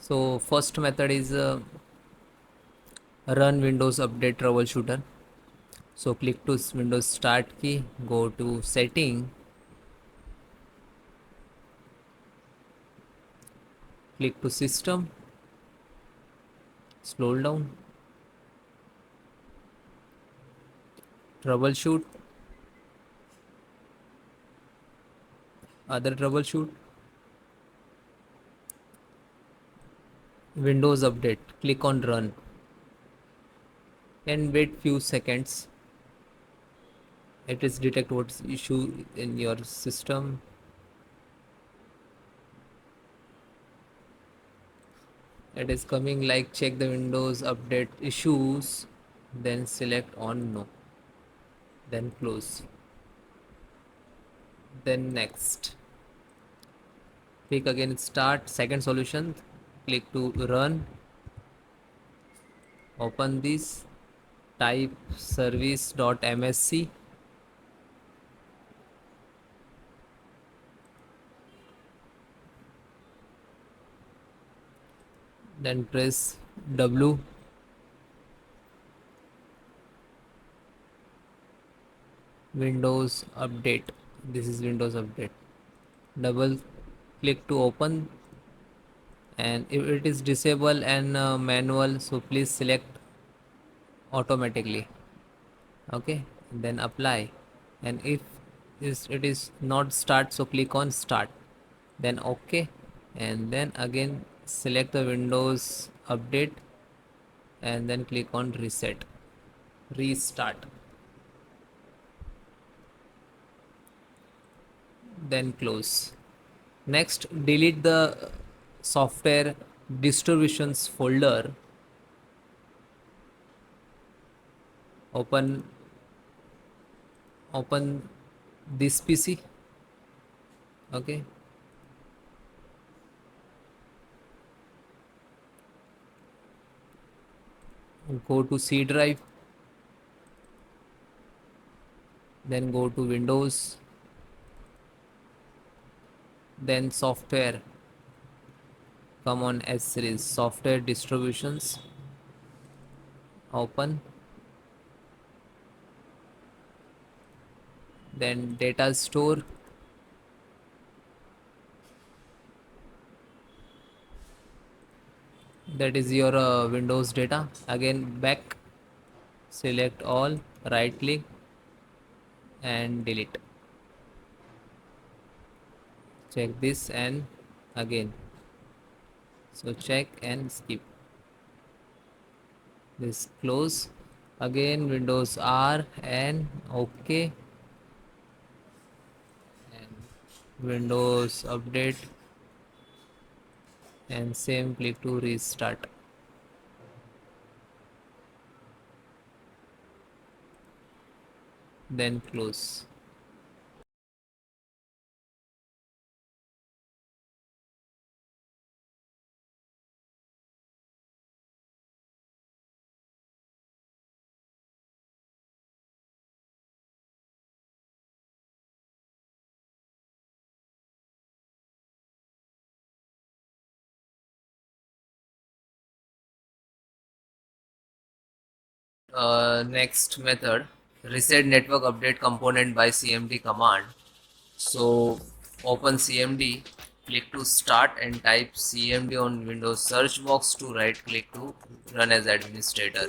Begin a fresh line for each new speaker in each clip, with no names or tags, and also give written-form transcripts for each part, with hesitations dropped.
So first method is run Windows Update Troubleshooter. So click to Windows Start key, go to Setting, click to System, scroll down, Troubleshoot, other troubleshoot, Windows Update. Click on Run and wait few seconds. It is detect what's issue in your system. It is coming like check the Windows Update issues, then select on No, then close, then next. Click again Start. Second solution, click to Run, open this, type service.msc, then press W, Windows Update. This is Windows Update. Double click to open, and if it is disable and manual, so please select automatically. Okay, then apply, and if it is not start, so click on Start, then OK, and then again select the Windows Update and then click on Reset, Restart, then close. Next, delete the software distributions folder. Open this PC. Okay, go to C drive, then go to Windows, then software, come on S series, software distributions, open, then data store, that is your Windows data. Again back, select all, right click and delete. Check this and again, so check and skip this, close, again Windows R and OK, and Windows Update, and same, click to restart, then close. Next method, reset network update component by cmd command. So open cmd, click to start and type cmd on Windows search box, to right click to run as administrator.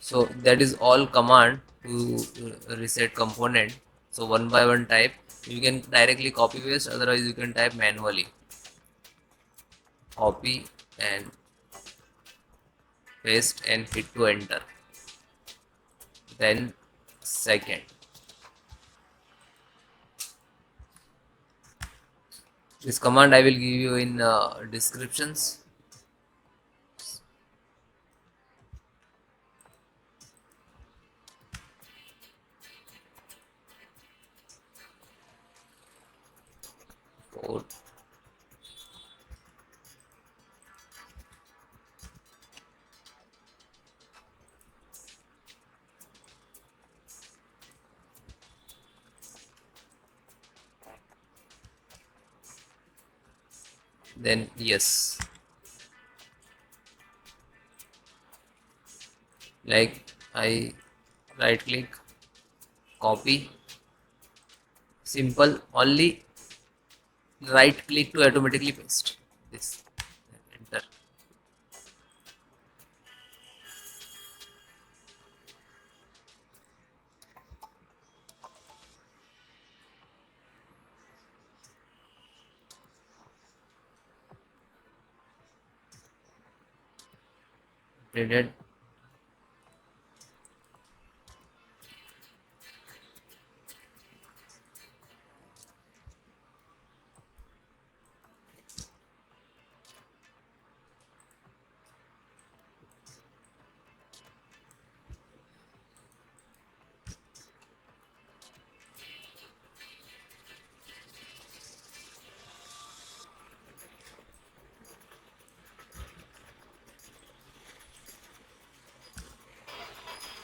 So that is all command to reset component. So one by one type, you can directly copy paste, otherwise you can type manually, copy and paste and hit to enter, then second. This command I will give you in descriptions. Port. then yes. Like I right click, copy, simple, only right click to automatically paste this, enter. Printed.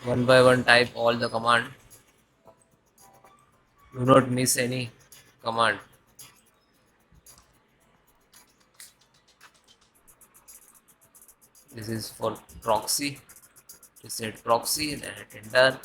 One by one type all the command. Do not miss any command. This is for proxy. Reset proxy and hit enter.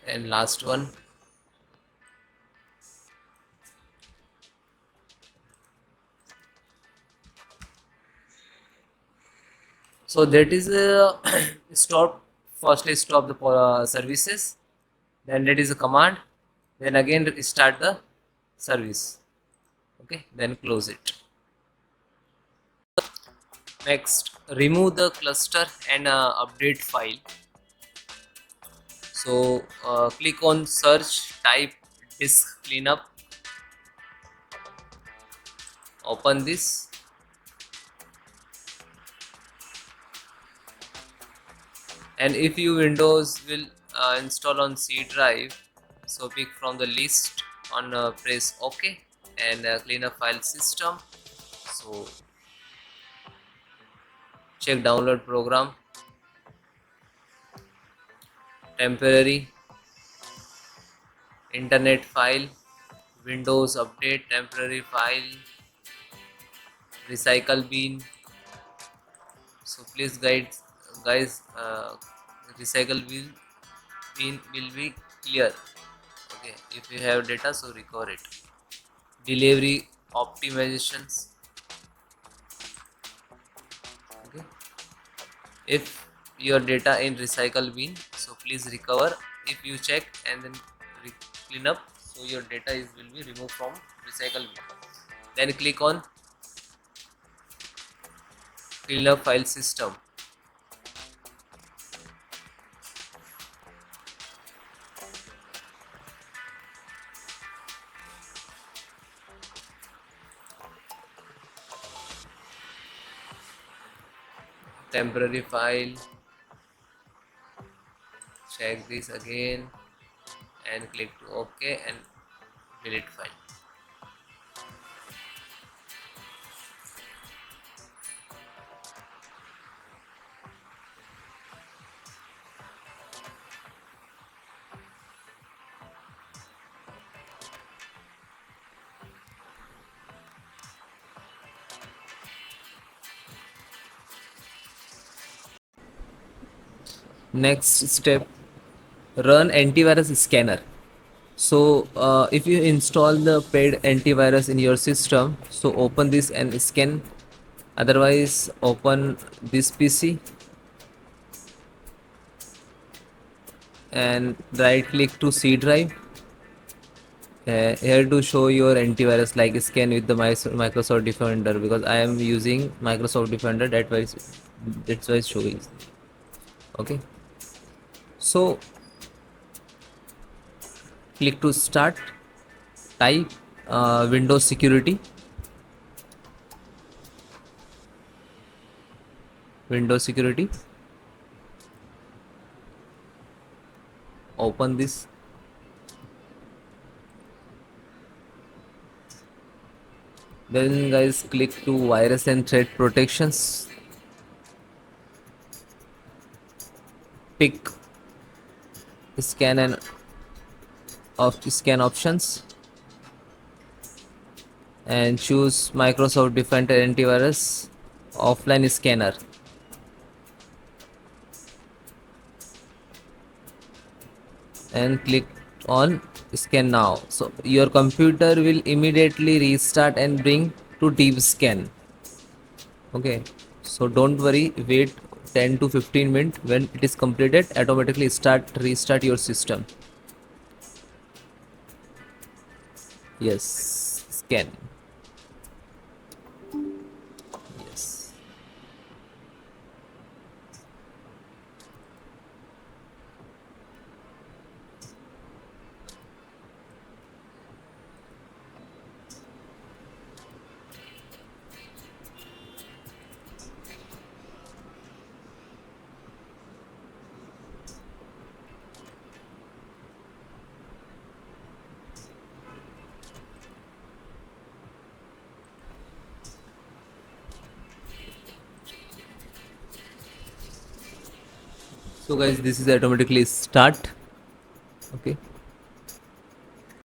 And last one. So that is a stop. Firstly, stop the services. Then that is a command. Then again start the service. Okay. Then close it. Next, remove the cluster and update file. So click on search, type disk cleanup. Open this. And if you Windows will install on C drive, so pick from the list on press OK and clean up file system. So check download program, temporary, internet file, Windows update, temporary file, recycle bin. So please guys, recycle bin will be clear. Okay, if you have data, so record it. Delivery optimizations. Okay, if your data in recycle bin, so please recover. If you check and then clean up, so your data will be removed from recycle bin. Then click on clean up file system. Temporary file, check this again and click to OK and delete file. Next step, run antivirus scanner. So if you install the paid antivirus in your system, so open this and scan. Otherwise, open this PC and right click to C drive. Here to show your antivirus, like scan with the Microsoft Defender, because I am using Microsoft Defender, that's why it's showing. Okay, so Click to start. Type Windows security. Windows security. Open this. Then guys, click to virus and threat protections. Pick scan and scan options and choose Microsoft Defender Antivirus offline scanner. And click on scan now. So your computer will immediately restart and bring to deep scan. Okay, so don't worry, wait 10 to 15 minutes. When it is completed, automatically restart your system. Yes, scan. Yes. So guys, this is automatically start.